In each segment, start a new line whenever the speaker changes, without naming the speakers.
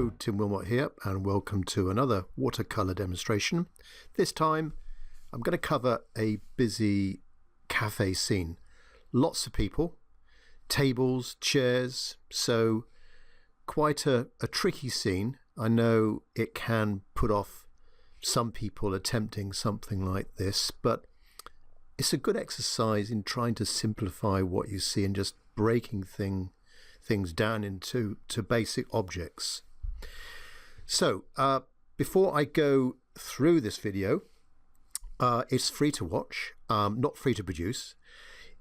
Hello, Tim Wilmot here, and welcome to another watercolor demonstration. This time I'm going to cover a busy cafe scene. Lots of people, tables, chairs, so quite a tricky scene. I know it can put off some people attempting something like this, but it's a good exercise in trying to simplify what you see and just breaking things down into basic objects. So before I go through this video, it's free to watch, not free to produce.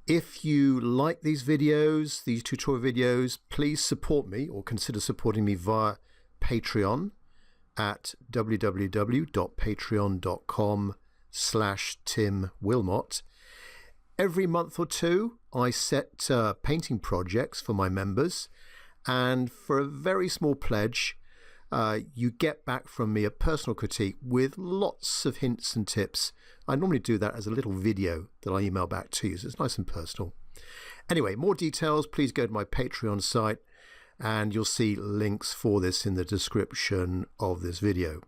If you like these videos, these tutorial videos, please support me or consider supporting me via Patreon at www.patreon.com/TimWilmot. Every month or two, I set painting projects for my members, and for a very small pledge, you get back from me a personal critique with lots of hints and tips. I normally do that as a little video that I email back to you, so it's nice and personal. Anyway, more details, please go to my Patreon site, and you'll see links for this in the description of this video.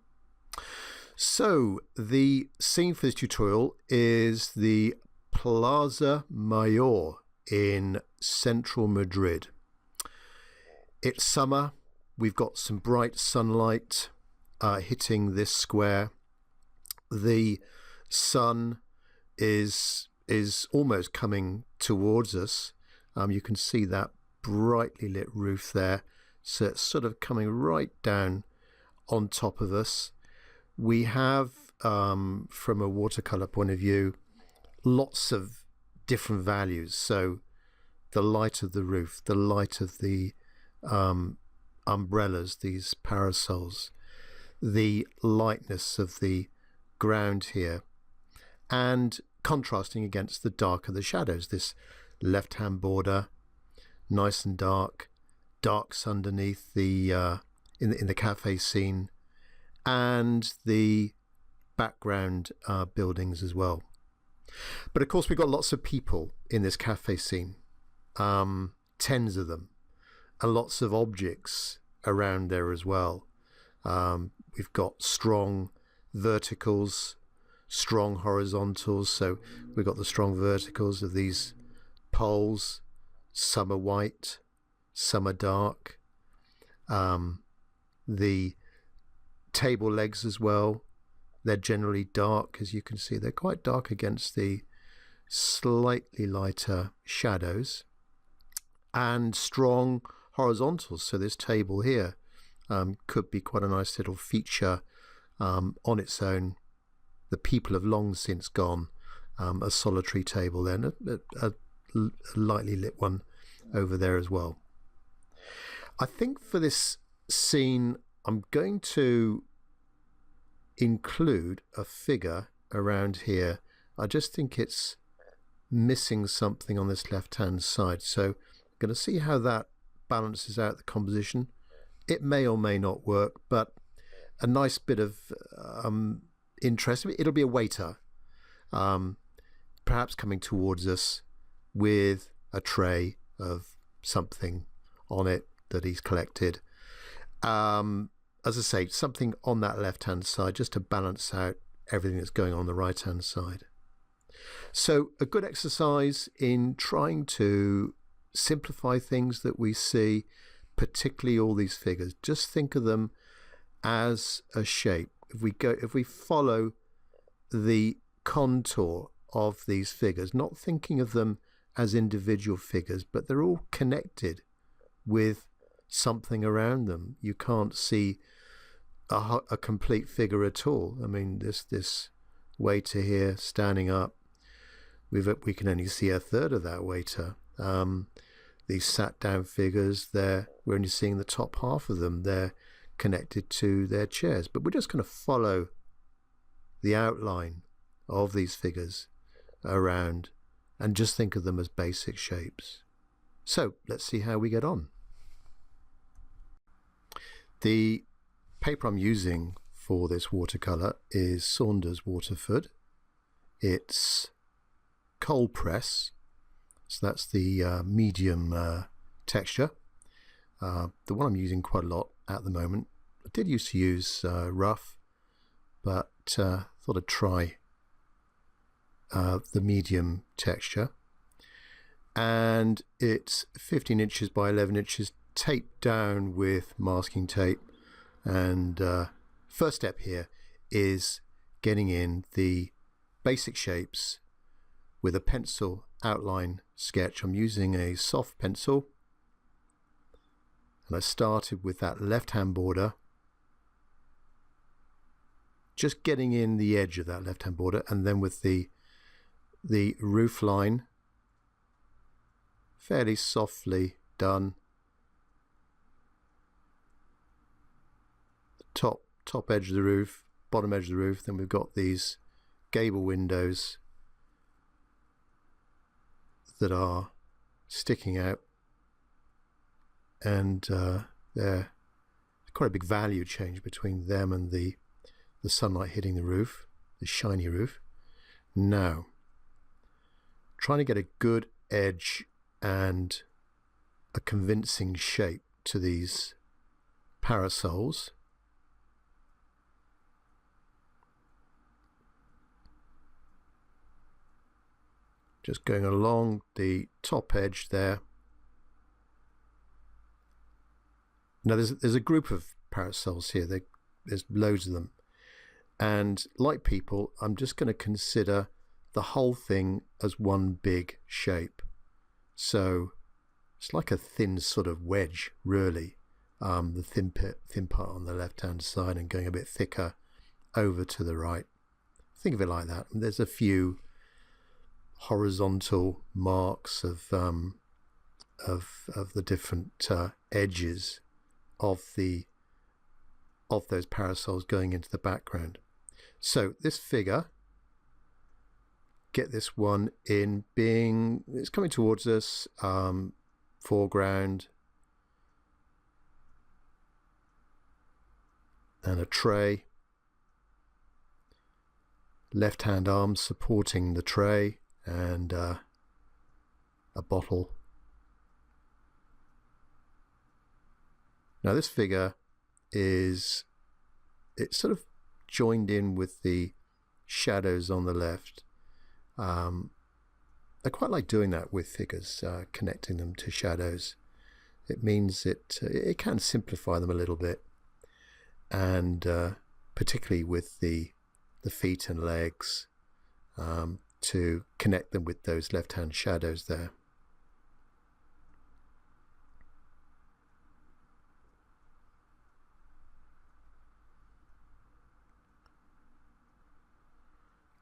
So the scene for this tutorial is the Plaza Major in central Madrid. It's summer. We've got some bright sunlight hitting this square. The sun is almost coming towards us. You can see that brightly lit roof there. So it's sort of coming right down on top of us. We have, from a watercolor point of view, lots of different values. So the light of the roof, the light of the umbrellas, these parasols, the lightness of the ground here, and contrasting against the dark of the shadows. This left-hand border, nice and dark, darks underneath the in the cafe scene, and the background buildings as well. But of course, we've got lots of people in this cafe scene, tens of them, and lots of objects around there as well. We've got strong verticals, strong horizontals. So we've got the strong verticals of these poles. Some are white, some are dark. The table legs as well, they're generally dark. As you can see, they're quite dark against the slightly lighter shadows, and strong horizontals. So this table here could be quite a nice little feature on its own. The people have long since gone. A solitary table then, a lightly lit one over there as well. I think for this scene I'm going to include a figure around here. I just think it's missing something on this left hand side, so I'm going to see how that balances out the composition. It may or may not work, but a nice bit of interest. It'll be a waiter, perhaps coming towards us with a tray of something on it that he's collected. As I say, something on that left-hand side just to balance out everything that's going on the right-hand side. So a good exercise in trying to simplify things that we see, particularly all these figures. Just think of them as a shape. If we follow the contour of these figures, not thinking of them as individual figures, but they're all connected with something around them. You can't see a complete figure at all. I mean, this waiter here standing up, we can only see a third of that waiter. These sat down figures, we're only seeing the top half of them. They're connected to their chairs, but we're just going to follow the outline of these figures around and just think of them as basic shapes. So let's see how we get on. The paper I'm using for this watercolor is Saunders Waterford. It's cold press, so that's the medium texture. The one I'm using quite a lot at the moment I did used to use rough, but thought I'd try the medium texture. And it's 15 inches by 11 inches, taped down with masking tape. And first step here is getting in the basic shapes with a pencil outline sketch. I'm using a soft pencil, and I started with that left-hand border, just getting in the edge of that left-hand border, and then with the roof line, fairly softly done. The top edge of the roof, bottom edge of the roof. Then we've got these gable windows that are sticking out, and there's quite a big value change between them and the sunlight hitting the roof, the shiny roof. Now, trying to get a good edge and a convincing shape to these parasols. Just going along the top edge there. Now there's a group of parasols here. There's loads of them. And like people, I'm just going to consider the whole thing as one big shape. So it's like a thin sort of wedge, really. The thin part on the left-hand side and going a bit thicker over to the right. Think of it like that. And there's a few horizontal marks of the different edges of those parasols going into the background. So this figure, get this one in being, it's coming towards us, foreground, and a tray, left hand arm supporting the tray, and a bottle. Now this figure it's sort of joined in with the shadows on the left. I quite like doing that with figures, connecting them to shadows. It means it can simplify them a little bit, and particularly with the feet and legs, to connect them with those left-hand shadows there.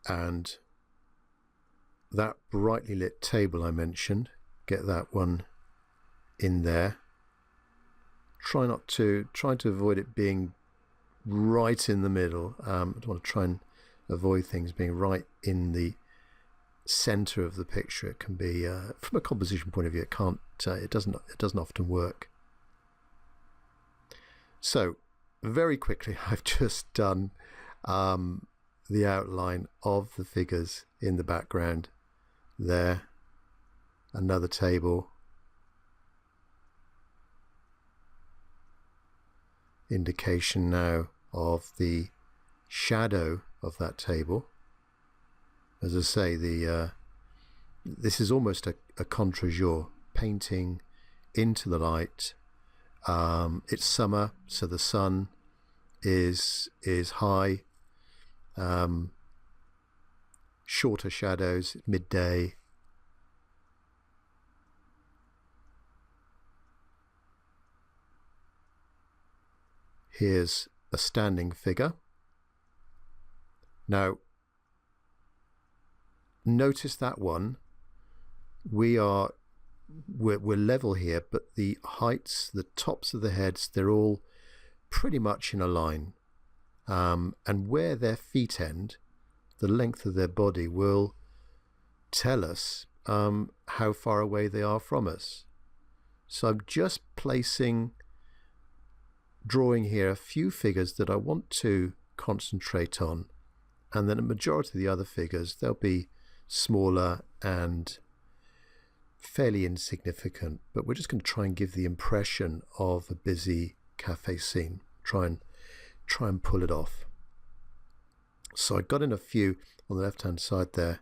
And that brightly lit table I mentioned, get that one in there. Try to avoid it being right in the middle. I don't want to try and avoid things being right in the center of the picture. It can be, from a composition point of view, it doesn't often work. So very quickly, I've just done the outline of the figures in the background there. Another table, indication now of the shadow of that table. As I say, this is almost a contre-jour, painting into the light. It's summer, so the sun is high. Shorter shadows, midday. Here's a standing figure. Now, notice that one. We're level here, but the heights, the tops of the heads, they're all pretty much in a line. And where their feet end, the length of their body will tell us how far away they are from us. So I'm just drawing here a few figures that I want to concentrate on, and then a majority of the other figures, they'll be smaller and fairly insignificant, but we're just going to try and give the impression of a busy cafe scene. Try and try and pull it off. So I got in a few on the left hand side there,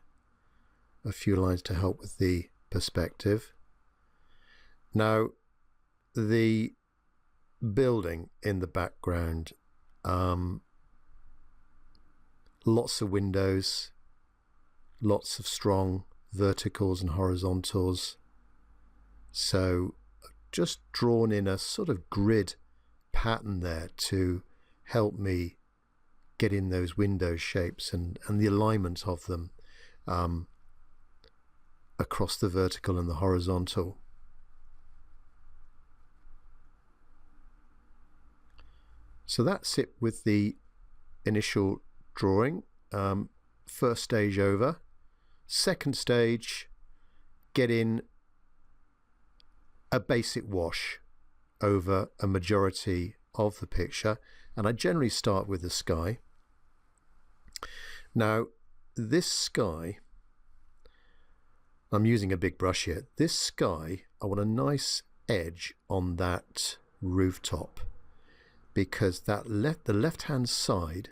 a few lines to help with the perspective. Now the building in the background, lots of windows, lots of strong verticals and horizontals. So just drawn in a sort of grid pattern there to help me get in those window shapes and the alignment of them across the vertical and the horizontal. So that's it with the initial drawing. First stage over. Second stage, get in a basic wash over a majority of the picture, and I generally start with the sky. Now this sky, I'm using a big brush here. This sky, I want a nice edge on that rooftop, because that the left hand side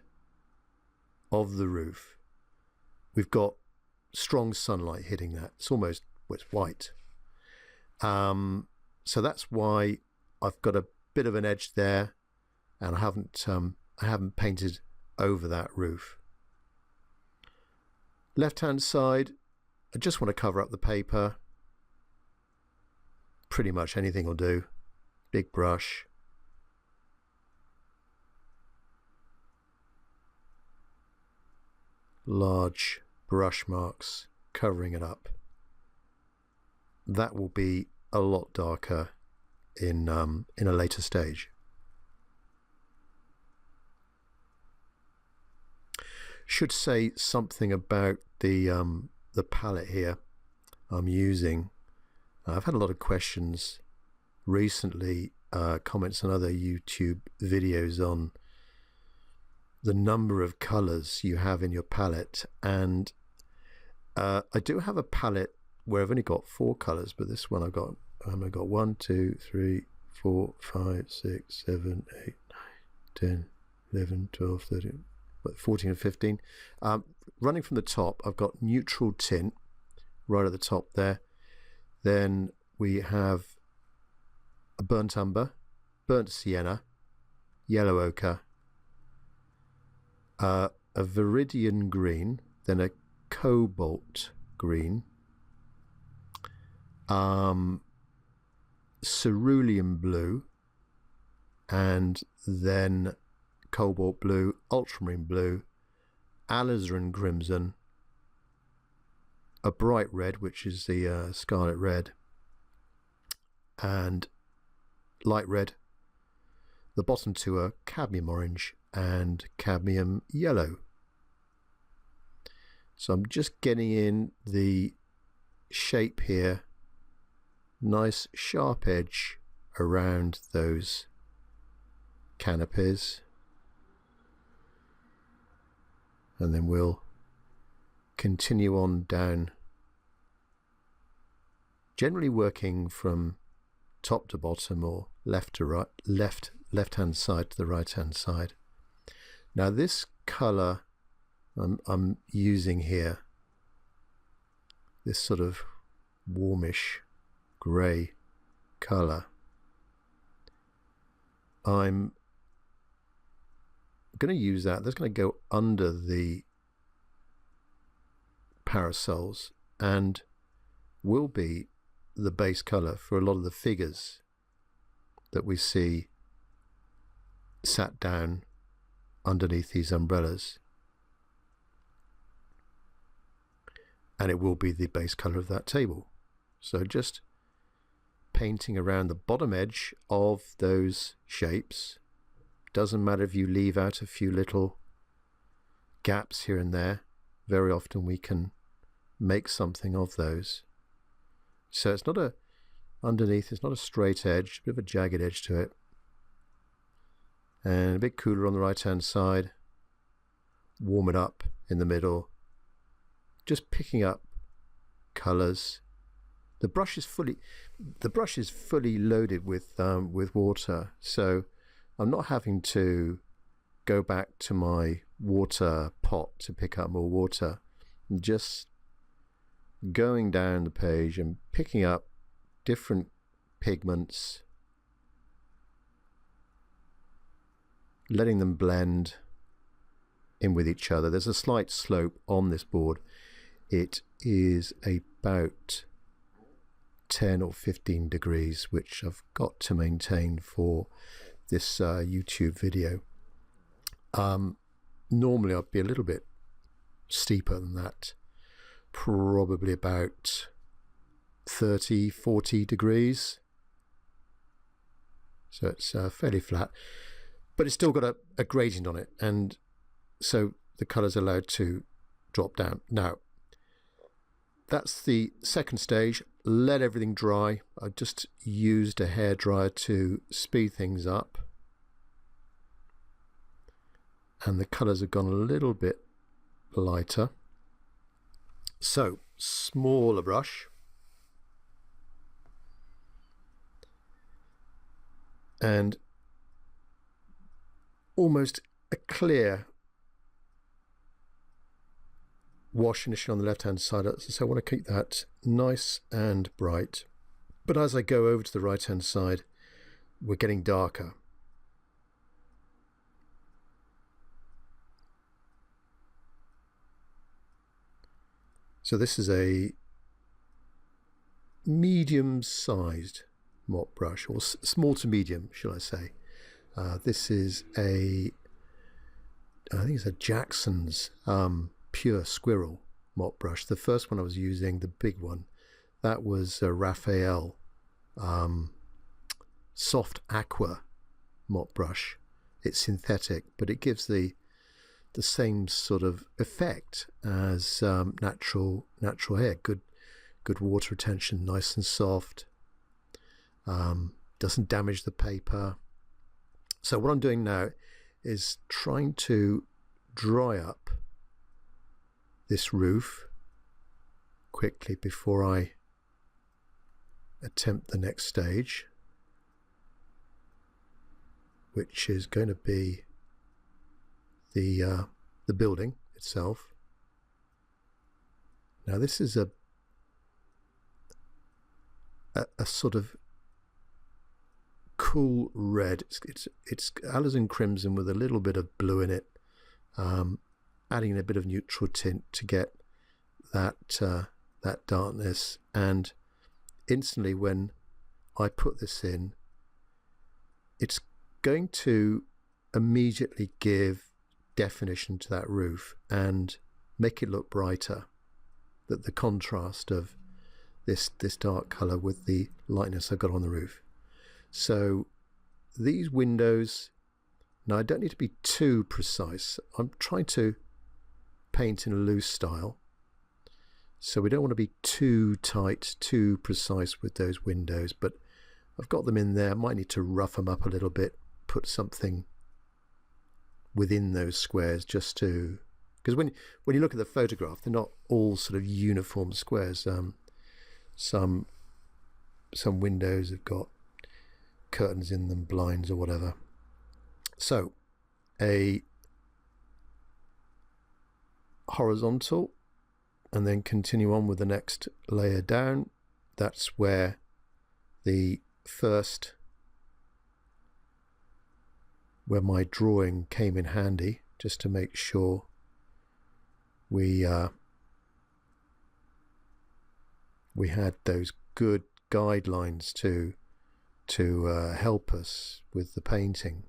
of the roof, we've got strong sunlight hitting that. It's almost, well, it's white. So that's why I've got a bit of an edge there, and I haven't painted over that roof. Left hand side, I just want to cover up the paper. Pretty much anything will do. Big brush. Large brush marks covering it up. That will be a lot darker in a later stage. Should say something about the palette here I'm using. I've had a lot of questions recently, comments on other YouTube videos on the number of colors you have in your palette, and I do have a palette where I've only got 4 colors, but this one I've got 1, 2, 3, 4, 5, 6, 7, 8, 9, 10, 11, 12, 13, 14 and 15. Running from the top, I've got neutral tint right at the top there. Then we have a burnt umber, burnt sienna, yellow ochre, a viridian green, then a cobalt green, cerulean blue, and then cobalt blue, ultramarine blue, alizarin crimson, a bright red, which is the scarlet red, and light red. The bottom two are cadmium orange and cadmium yellow. So I'm just getting in the shape here, nice sharp edge around those canopies, and then we'll continue on down, generally working from top to bottom or left to right, left hand side to the right hand side. Now this color I'm using here, this sort of warmish grey color, I'm going to use that. That's going to go under the parasols and will be the base color for a lot of the figures that we see sat down underneath these umbrellas, and it will be the base color of that table. So just painting around the bottom edge of those shapes. Doesn't matter if you leave out a few little gaps here and there. Very often we can make something of those. So it's not a underneath, it's not a straight edge, a bit of a jagged edge to it. And a bit cooler on the right hand side. Warm it up in the middle. Just picking up colors. The brush is fully loaded with water, so I'm not having to go back to my water pot to pick up more water, and just going down the page and picking up different pigments, letting them blend in with each other. There's a slight slope on this board. It is about 10 or 15 degrees, which I've got to maintain for this YouTube video. Normally I'd be a little bit steeper than that, probably about 30-40 degrees, so it's fairly flat, but it's still got a gradient on it, and so the colour's allowed to drop down. Now that's the second stage. Let everything dry. I just used a hairdryer to speed things up, and the colours have gone a little bit lighter. So smaller brush, and almost a clear wash initially on the left hand side, so I want to keep that nice and bright, but as I go over to the right hand side we're getting darker. So this is a medium sized mop brush, or small to medium shall I say. This is I think it's a Jackson's Pure Squirrel mop brush. The first one I was using, the big one, that was a Raphael Soft Aqua mop brush. It's synthetic, but it gives the same sort of effect as natural hair. Good water retention, nice and soft, doesn't damage the paper. So what I'm doing now is trying to dry up this roof quickly before I attempt the next stage, which is going to be the building itself. Now this is a sort of cool red. It's alizarin crimson with a little bit of blue in it, adding a bit of neutral tint to get that darkness. And instantly when I put this in, it's going to immediately give definition to that roof and make it look brighter. That the contrast of this dark color with the lightness I've got on the roof. So these windows, now I don't need to be too precise. I'm trying to paint in a loose style, so we don't want to be too tight, too precise with those windows, but I've got them in there. I might need to rough them up a little bit, put something within those squares, just to, because when you look at the photograph, they're not all sort of uniform squares. Some windows have got curtains in them, blinds or whatever. So a horizontal, and then continue on with the next layer down. That's where the first, where my drawing came in handy, just to make sure we had those good guidelines to help us with the painting.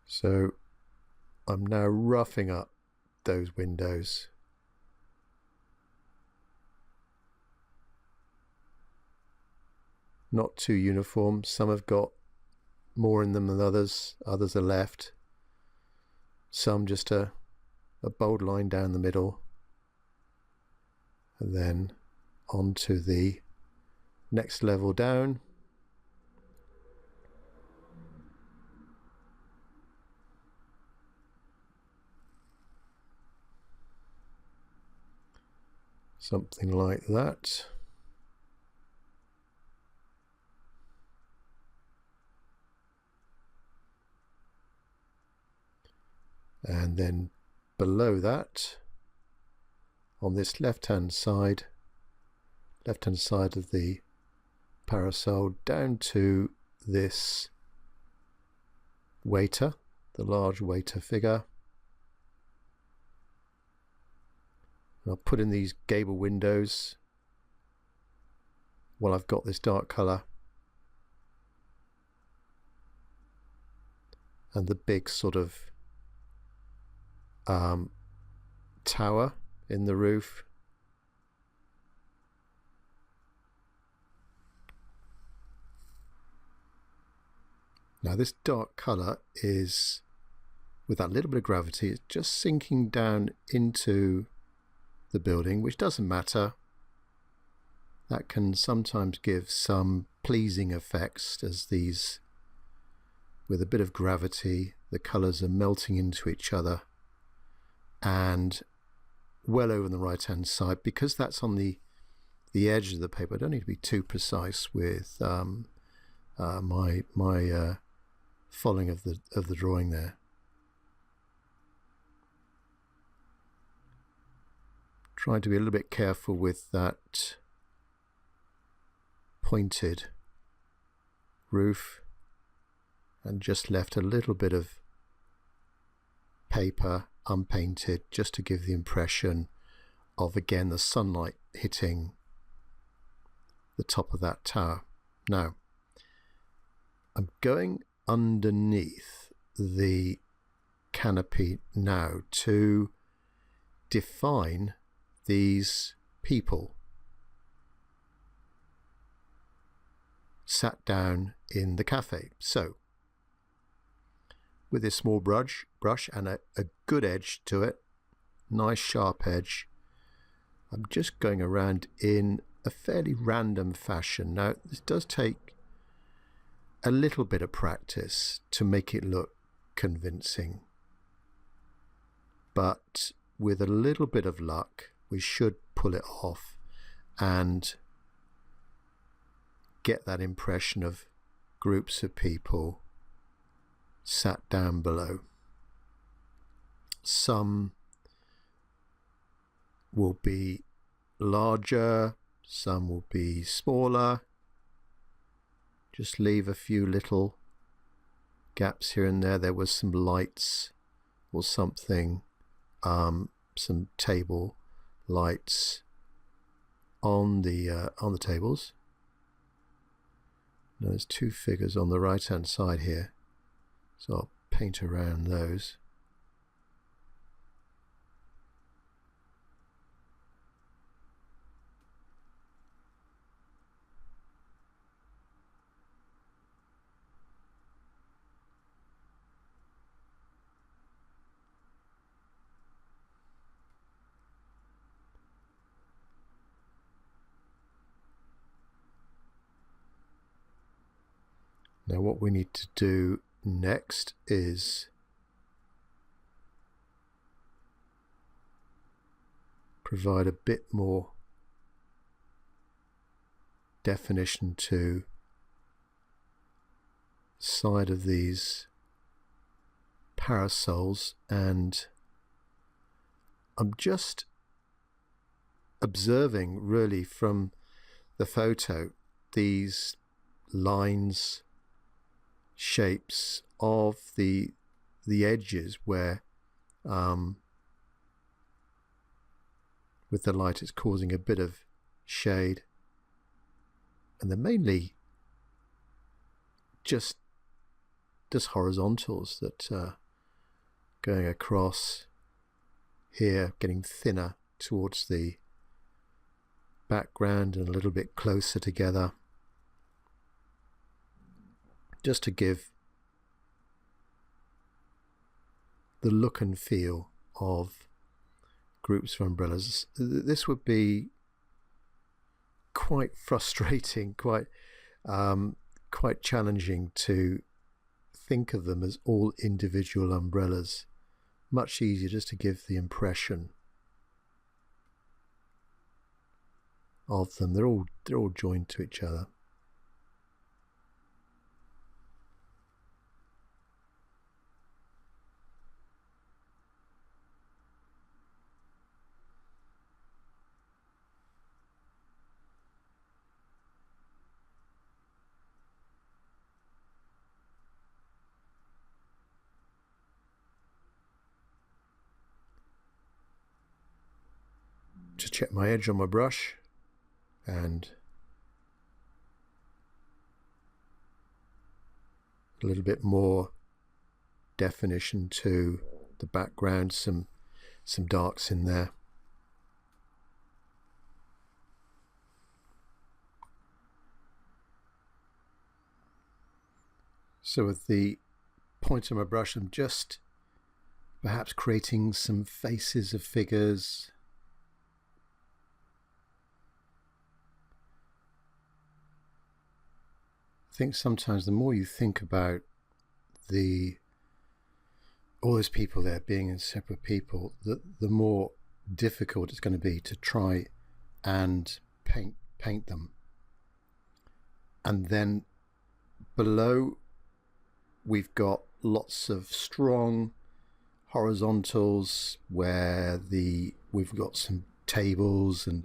So I'm now roughing up those windows. Not too uniform. Some have got more in them than others. Others are left. Some just a bold line down the middle. And then on to the next level down. Something like that. And then below that, on this left-hand side of the parasol, down to this waiter, the large waiter figure. I'll put in these gable windows while I've got this dark colour, and the big sort of tower in the roof. Now this dark colour is, with that little bit of gravity, it's just sinking down into the building, which doesn't matter. That can sometimes give some pleasing effects, as these, with a bit of gravity, the colours are melting into each other. And well over on the right hand side, because that's on the edge of the paper, I don't need to be too precise with my following of the drawing there. Trying to be a little bit careful with that pointed roof, and just left a little bit of paper unpainted, just to give the impression of, again, the sunlight hitting the top of that tower. Now I'm going underneath the canopy now to define these people sat down in the cafe. So with this small brush and a good edge to it, nice sharp edge, I'm just going around in a fairly random fashion. Now this does take a little bit of practice to make it look convincing, but with a little bit of luck we should pull it off and get that impression of groups of people sat down below. Some will be larger, some will be smaller. Just leave a few little gaps here and there. There was some lights or something, some table lights on the tables. Now there's two figures on the right hand side here, so I'll paint around those. Now what we need to do next is provide a bit more definition to the side of these parasols, and I'm just observing really from the photo these lines, shapes of the edges where with the light it's causing a bit of shade, and they're mainly just horizontals that going across here, getting thinner towards the background and a little bit closer together, just to give the look and feel of groups of umbrellas. This would be quite frustrating, quite challenging to think of them as all individual umbrellas. Much easier just to give the impression of them. They're all joined to each other. Just check my edge on my brush, and a little bit more definition to the background, some darks in there. So with the point of my brush, I'm just perhaps creating some faces of figures. I think sometimes the more you think about all those people there being separate people, the more difficult it's going to be to try and paint them. And then below we've got lots of strong horizontals where we've got some tables, and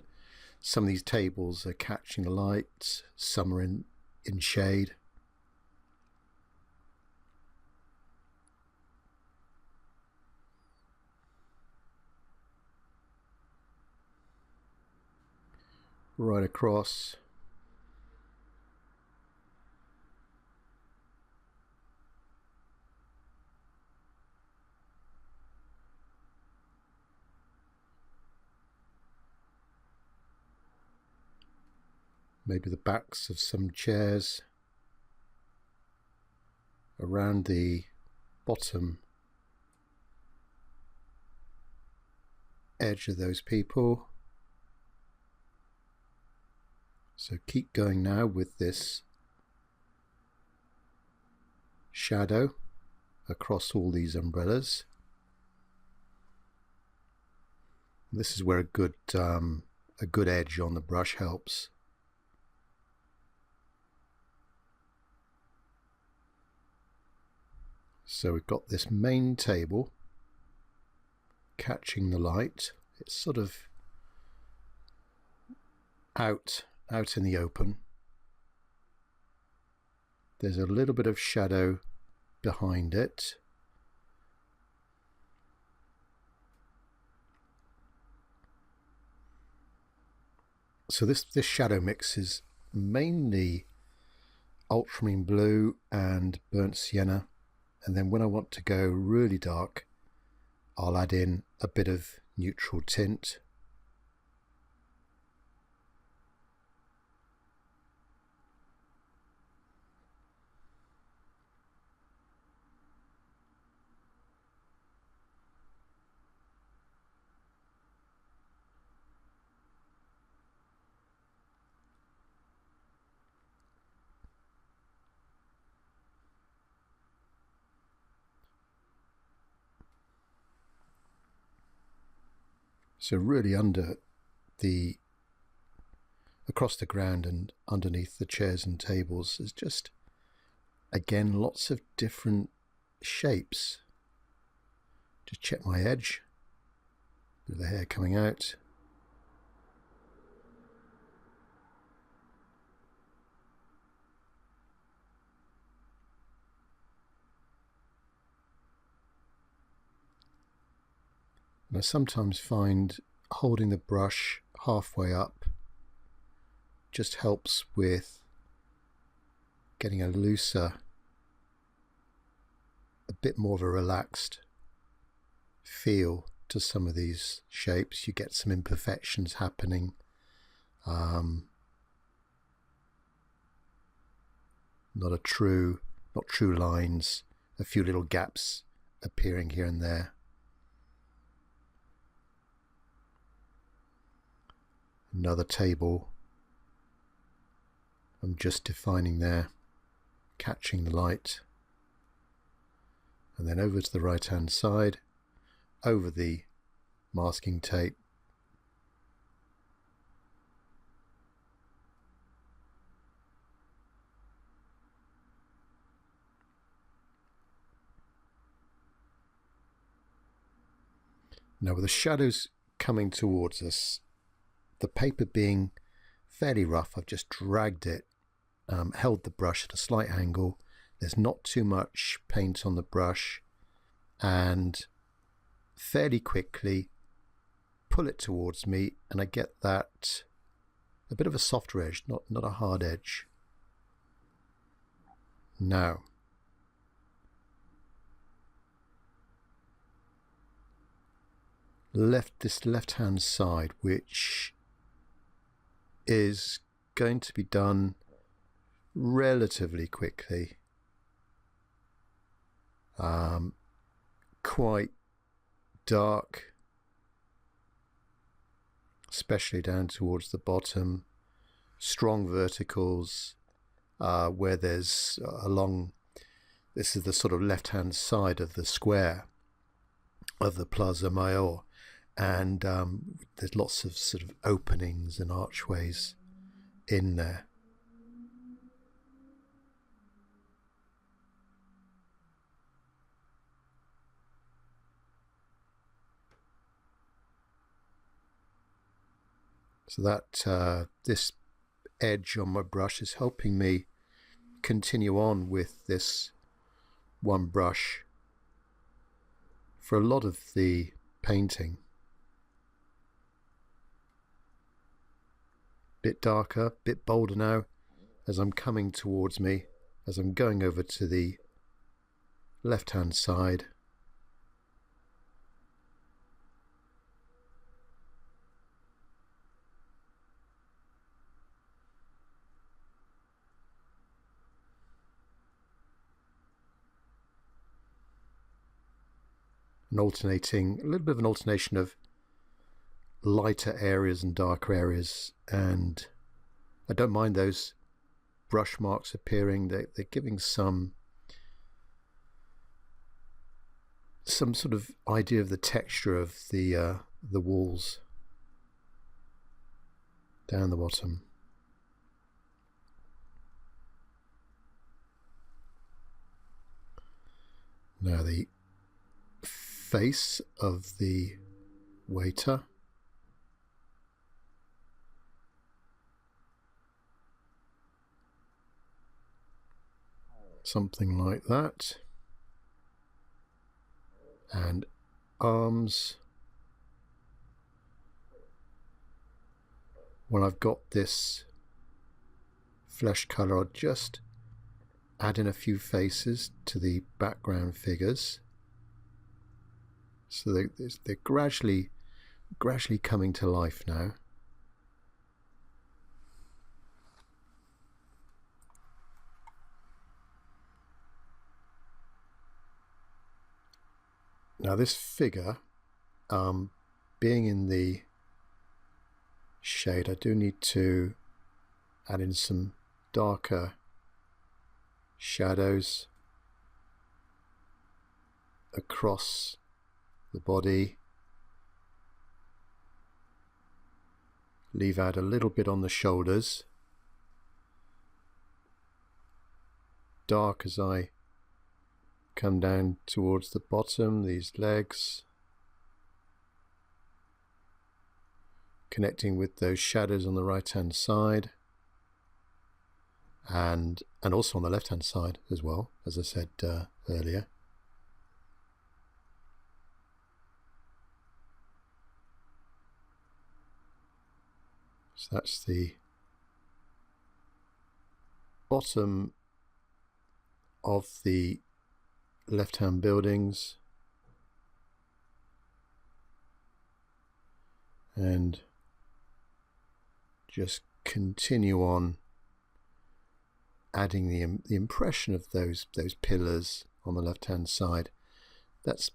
some of these tables are catching the light, some are in shade. Right across. Maybe the backs of some chairs around the bottom edge of those people. So keep going now with this shadow across all these umbrellas. This is where a good edge on the brush helps. So we've got this main table catching the light. It's sort of out in the open. There's a little bit of shadow behind it. So this shadow mix is mainly ultramarine blue and burnt sienna. And then when I want to go really dark, I'll add in a bit of neutral tint. So really across the ground and underneath the chairs and tables is just, again, lots of different shapes. Just check my edge, bit of the hair coming out. And I sometimes find holding the brush halfway up just helps with getting a looser, a bit more of a relaxed feel to some of these shapes. You get some imperfections happening. Not true lines, a few little gaps appearing here and there. Another table, I'm just defining there, catching the light, and then over to the right hand side, over the masking tape, Now with the shadows coming towards us, the paper being fairly rough, I've just dragged it, held the brush at a slight angle. There's not too much paint on the brush, and fairly quickly pull it towards me, and I get that a bit of a softer edge, not a hard edge. Now this left hand side, which is going to be done relatively quickly, quite dark, especially down towards the bottom, strong verticals, where there's this is the sort of left hand side of the square of the Plaza Major, and there's lots of sort of openings and archways in there. So that this edge on my brush is helping me continue on with this one brush for a lot of the painting. Bit darker, bit bolder now as I'm coming towards me, as I'm going over to the left hand side. And alternating, a little bit of an alternation of lighter areas and darker areas, and I don't mind those brush marks appearing. They're giving some sort of idea of the texture of the walls down the bottom. Now the face of the waiter. Something like that. And arms. When I've got this flesh colour, I'll just add in a few faces to the background figures. So they're gradually coming to life now. Now this figure, being in the shade, I do need to add in some darker shadows across the body. Leave out a little bit on the shoulders. Dark as I come down towards the bottom, these legs, connecting with those shadows on the right hand side, and also on the left hand side as well, as I said earlier. So that's the bottom of the left-hand buildings, and just continue on adding the impression of those pillars on the left-hand side. It's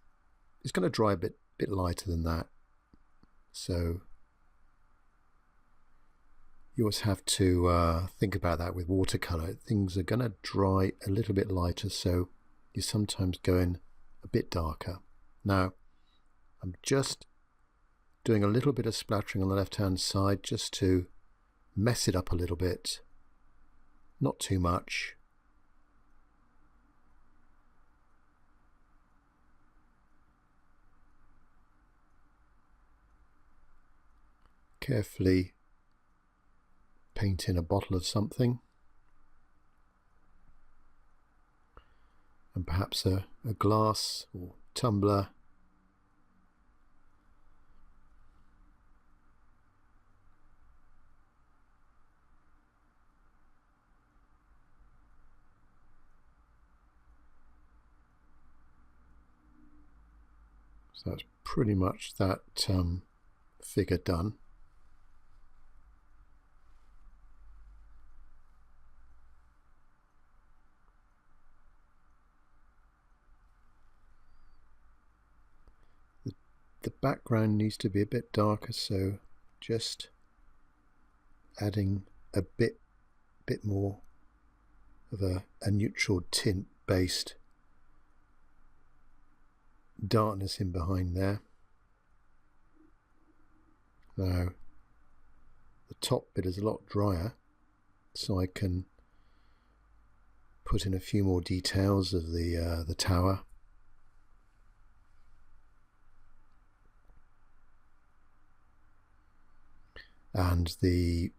going to dry a bit lighter than that, so you always have to think about that with watercolor. Things are going to dry a little bit lighter, so you sometimes go in a bit darker. Now I'm just doing a little bit of splattering on the left hand side just to mess it up a little bit, not too much. carefully paint in a bottle of something, and perhaps a glass or tumbler. So that's pretty much that figure done. The background needs to be a bit darker, so just adding a bit more of a neutral tint based darkness in behind there. Now the top bit is a lot drier, so I can put in a few more details of the tower. And the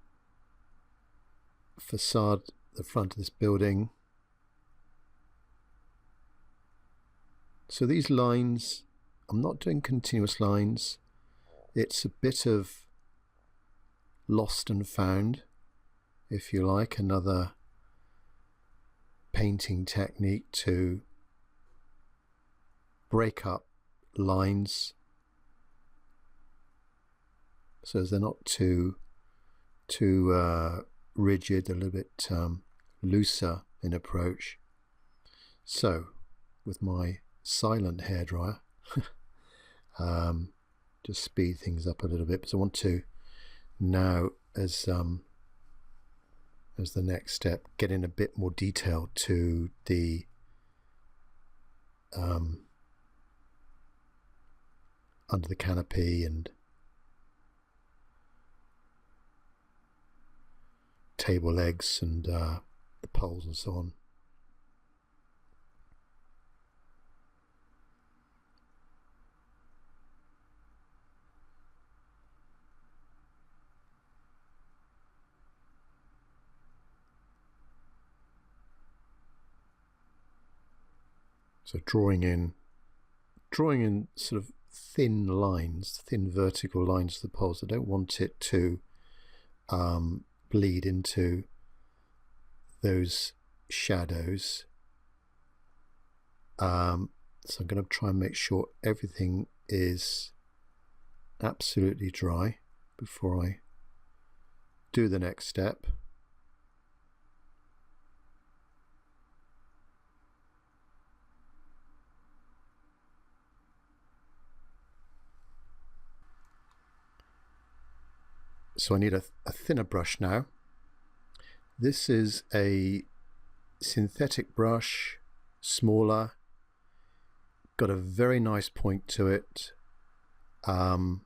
facade, the front of this building. So these lines, I'm not doing continuous lines. It's a bit of lost and found, if you like, another painting technique to break up lines so they're not too rigid, a little bit looser in approach. So with my silent hairdryer, just speed things up a little bit, because I want to now, as the next step, get in a bit more detail to the under the canopy and table legs and the poles and so on. So drawing in sort of thin lines, thin vertical lines to the poles. I don't want it to bleed into those shadows. So I'm going to try and make sure everything is absolutely dry before I do the next step. So I need a thinner brush now. This is a synthetic brush, smaller, got a very nice point to it. And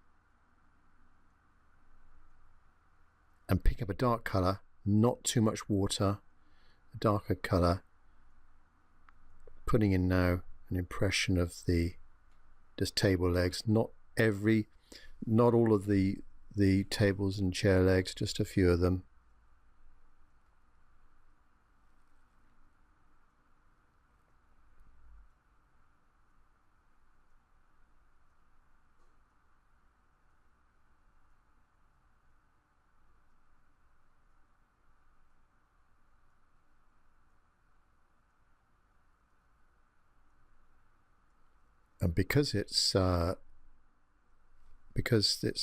pick up a dark colour, not too much water, a darker colour. Putting in now an impression of the just table legs, not all of the tables and chair legs, just a few of them. And because there's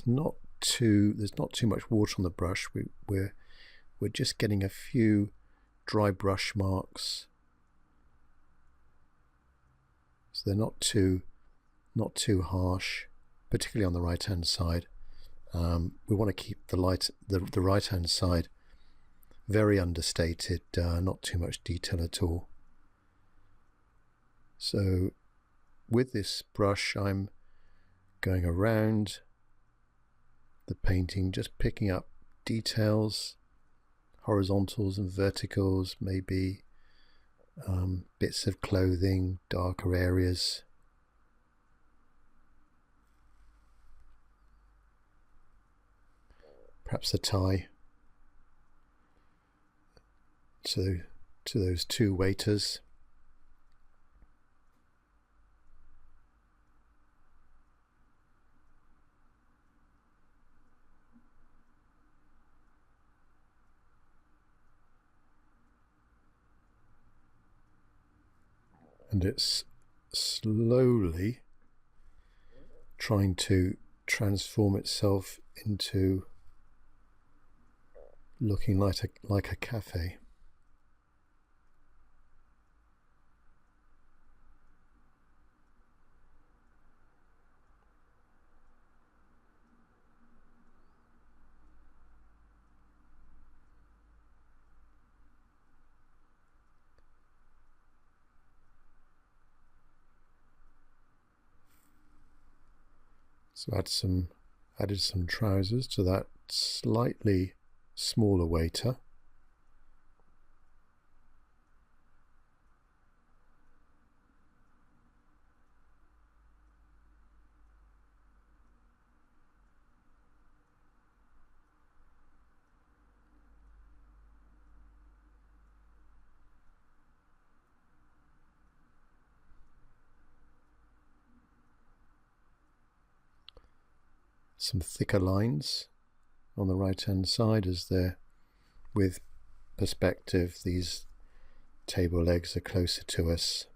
not too much water on the brush, we're just getting a few dry brush marks, so they're not too harsh, particularly on the right hand side. We want to keep the right hand side very understated, not too much detail at all. So with this brush I'm going around the painting, just picking up details, horizontals and verticals, maybe bits of clothing, darker areas. perhaps a tie to those two waiters. And it's slowly trying to transform itself into looking like a cafe. So added some trousers to that slightly smaller waiter. Some thicker lines on the right hand side, as they're with perspective, these table legs are closer to us.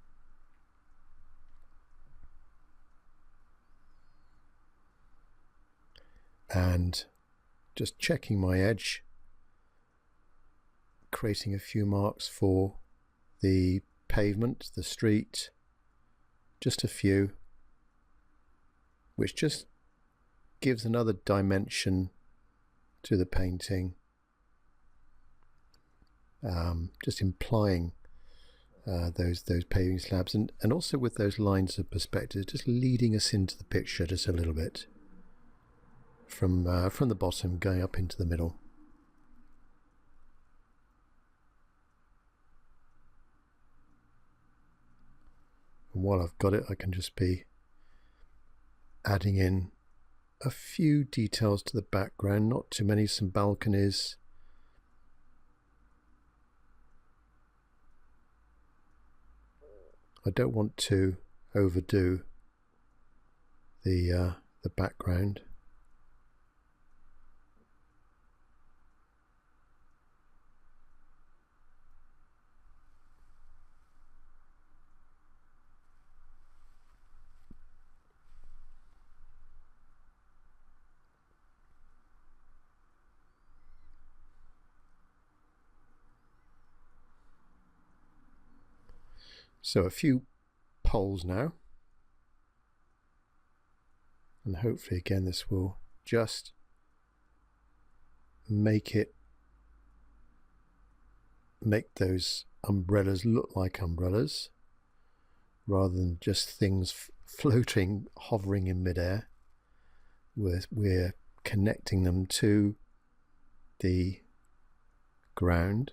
And just checking my edge, creating a few marks for the pavement, the street, just a few, which just gives another dimension to the painting, just implying those paving slabs, and also with those lines of perspective, just leading us into the picture just a little bit from the bottom going up into the middle. And while I've got it, I can just be adding in a few details to the background, not too many, some balconies. I don't want to overdo the background. So a few poles now, and hopefully again this will just make those umbrellas look like umbrellas rather than just things floating, hovering in midair. We're connecting them to the ground.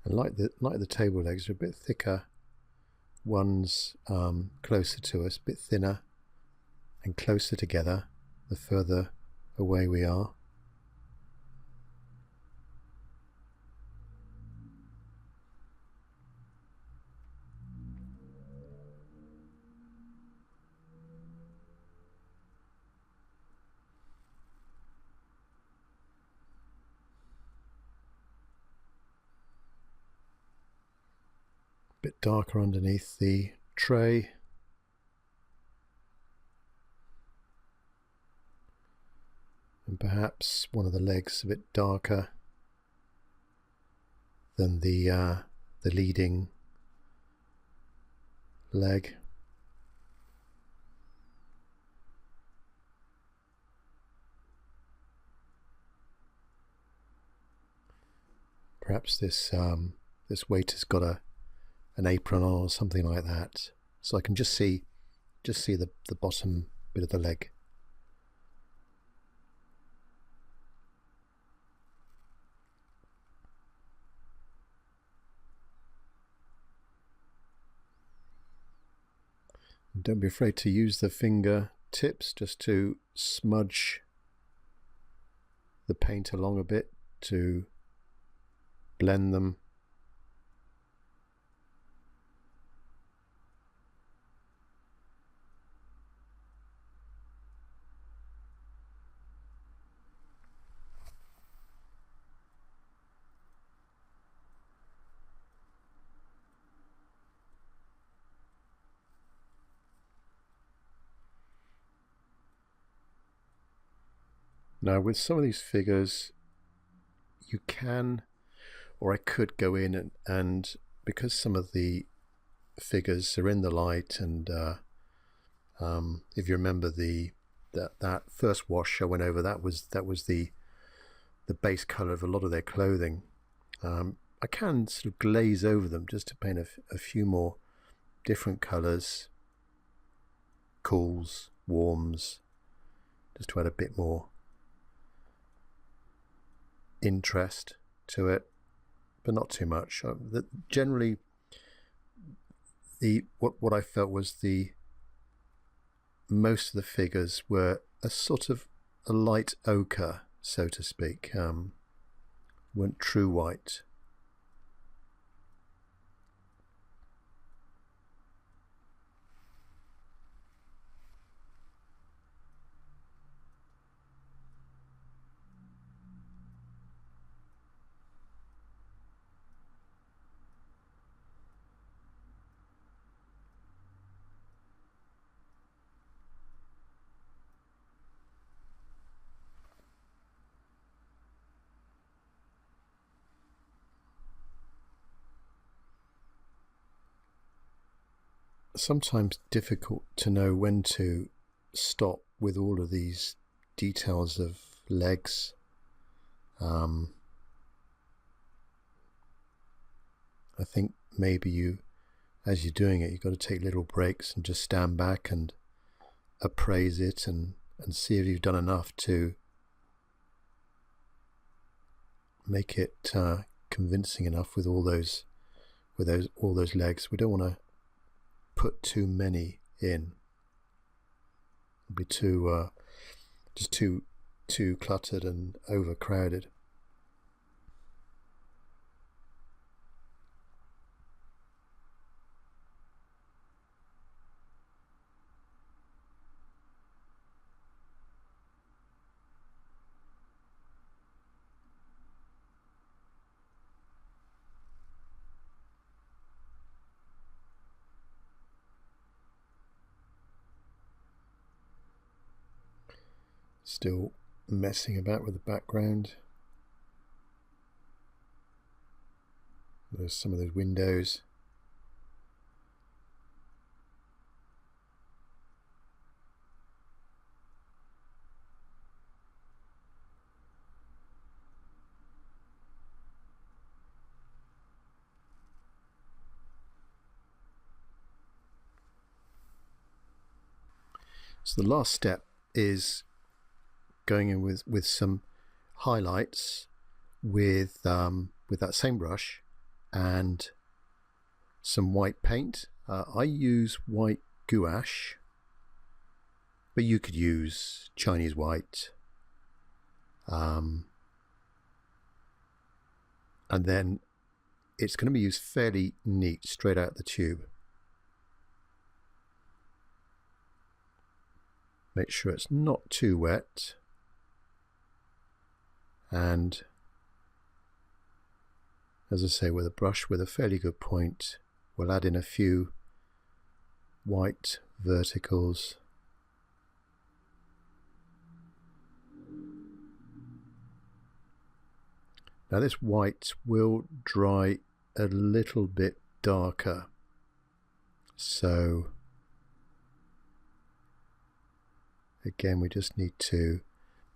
And like the table legs are a bit thicker, one's closer to us, a bit thinner and closer together the further away we are. Bit darker underneath the tray. And perhaps one of the legs a bit darker than the leading leg. Perhaps this waiter's got an apron on or something like that, so I can just see the bottom bit of the leg. And don't be afraid to use the finger tips just to smudge the paint along a bit to blend them. Now with some of these figures you can, or I could go in and because some of the figures are in the light, and if you remember that first wash I went over, that was the base color of a lot of their clothing. I can sort of glaze over them just to paint a few more different colors, cools, warms, just to add a bit more interest to it, but not too much. Generally, what I felt was most of the figures were a sort of a light ochre, so to speak, weren't true white. Sometimes difficult to know when to stop with all of these details of legs. I think maybe as you're doing it, you've got to take little breaks and just stand back and appraise it and see if you've done enough to make it convincing enough with all those legs. We don't want to put too many in. It'd be too cluttered and overcrowded. Still messing about with the background. There's some of those windows. So the last step is going in with some highlights with that same brush and some white paint. I use white gouache, but you could use Chinese white, and then it's going to be used fairly neat straight out the tube. Make sure it's not too wet. And as I say, with a brush with a fairly good point, we'll add in a few white verticals. Now this white will dry a little bit darker, so again we just need to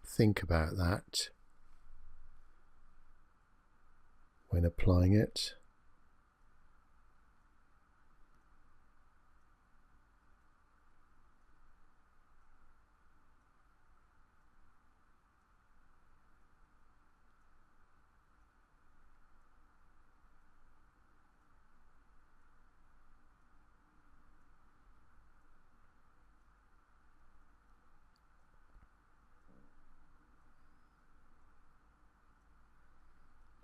think about that when applying it.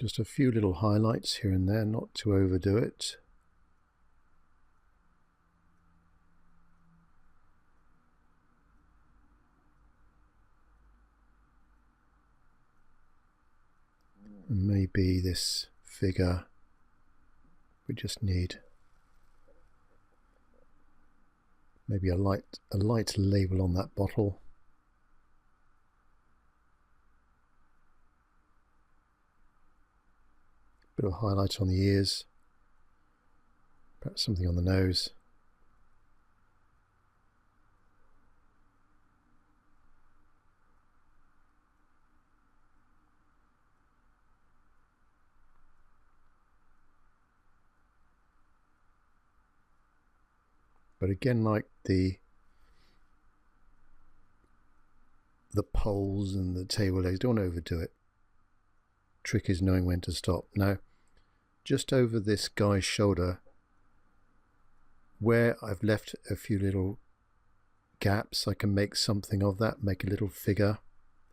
Just a few little highlights here and there, not to overdo it. And maybe this figure, we just need maybe a light label on that bottle. Bit of a highlight on the ears, perhaps something on the nose. But again, like the poles and the table legs, don't overdo it. Trick is knowing when to stop. Now, just over this guy's shoulder, where I've left a few little gaps, I can make something of that, make a little figure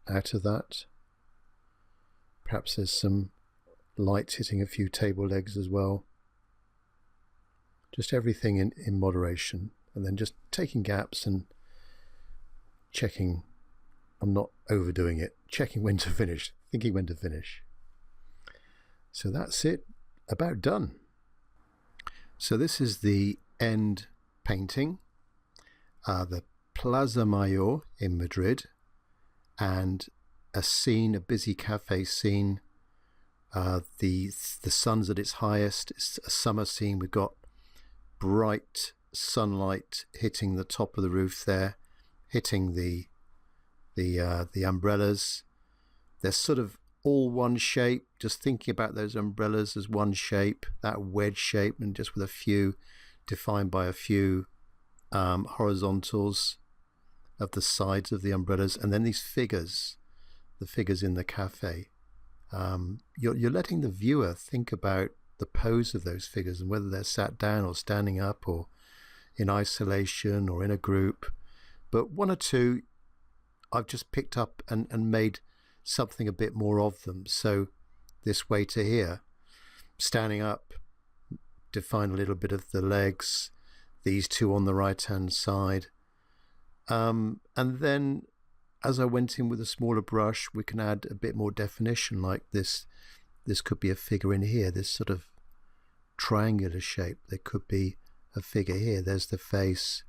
out of that. Perhaps there's some light hitting a few table legs as well. Just everything in moderation, and then just taking gaps and checking I'm not overdoing it, checking when to finish, thinking when to finish. So that's it, about done. So this is the end painting, the Plaza Major in Madrid, and a scene, a busy cafe scene. The sun's at its highest. It's a summer scene. We've got bright sunlight hitting the top of the roof there, hitting the umbrellas. They're sort of all one shape, just thinking about those umbrellas as one shape, that wedge shape, and just with a few, defined by a few horizontals of the sides of the umbrellas, and then these figures, the figures in the cafe. You're letting the viewer think about the pose of those figures and whether they're sat down or standing up or in isolation or in a group. But one or two I've just picked up and made something a bit more of them. So this waiter here, standing up, define a little bit of the legs, these two on the right hand side. And then as I went in with a smaller brush, we can add a bit more definition, like this could be a figure in here, this sort of triangular shape. There could be a figure here. There's the face,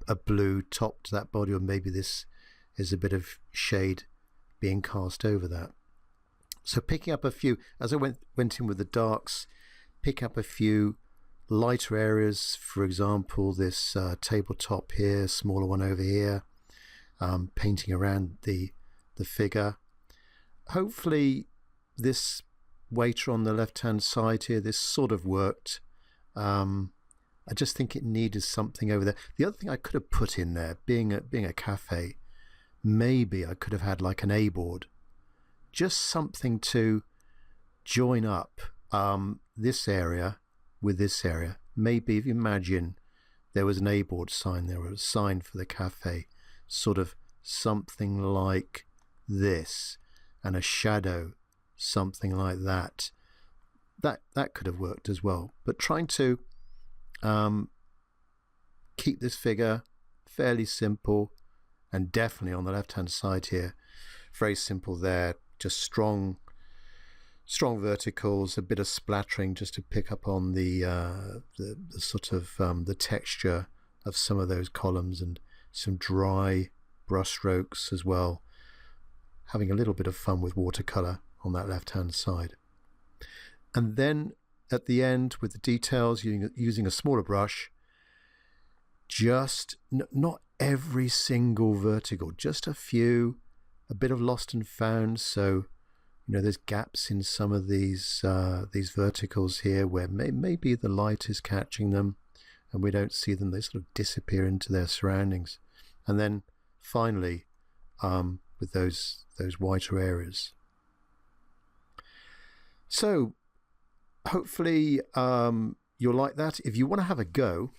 a blue top to that body, or maybe this is a bit of shade being cast over that. So picking up a few, as I went in with the darks, pick up a few lighter areas. For example, this tabletop here, smaller one over here, painting around the figure. Hopefully this waiter on the left hand side here, this sort of worked. I just think it needed something over there. The other thing I could have put in there, being a cafe, maybe I could have had like an A board, just something to join up this area with this area. Maybe if you imagine there was an A board sign there, or a sign for the cafe, sort of something like this, and a shadow, something like that. That could have worked as well. But trying to keep this figure fairly simple, and definitely on the left hand side here, very simple there, just strong verticals, a bit of splattering just to pick up on the sort of the texture of some of those columns, and some dry brush strokes as well, having a little bit of fun with watercolor on that left hand side. And then at the end with the details, using a smaller brush, just not every single vertical, just a few, a bit of lost and found. So there's gaps in some of these verticals here where maybe the light is catching them and we don't see them. They sort of disappear into their surroundings. And then finally with those whiter areas. So hopefully you'll like that. If you want to have a go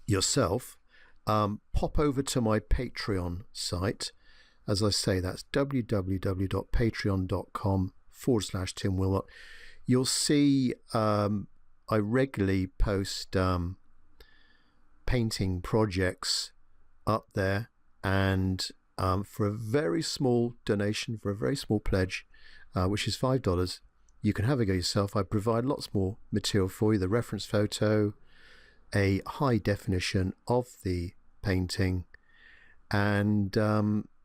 yourself, pop over to my Patreon site. As I say, that's www.patreon.com/ Tim Wilmot, you'll see I regularly post painting projects up there, and for a very small donation, for a very small pledge, which is $5, you can have a go yourself. I provide lots more material for you, the reference photo, a high definition of the painting, and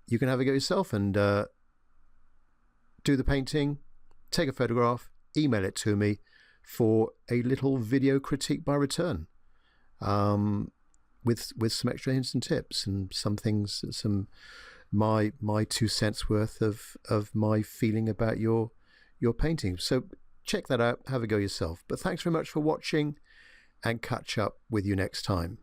you can have a go yourself and do the painting, take a photograph, email it to me for a little video critique by return, with some extra hints and tips and some things, some my 2 cents worth of my feeling about your painting. So check that out, have a go yourself. But thanks very much for watching, and catch up with you next time.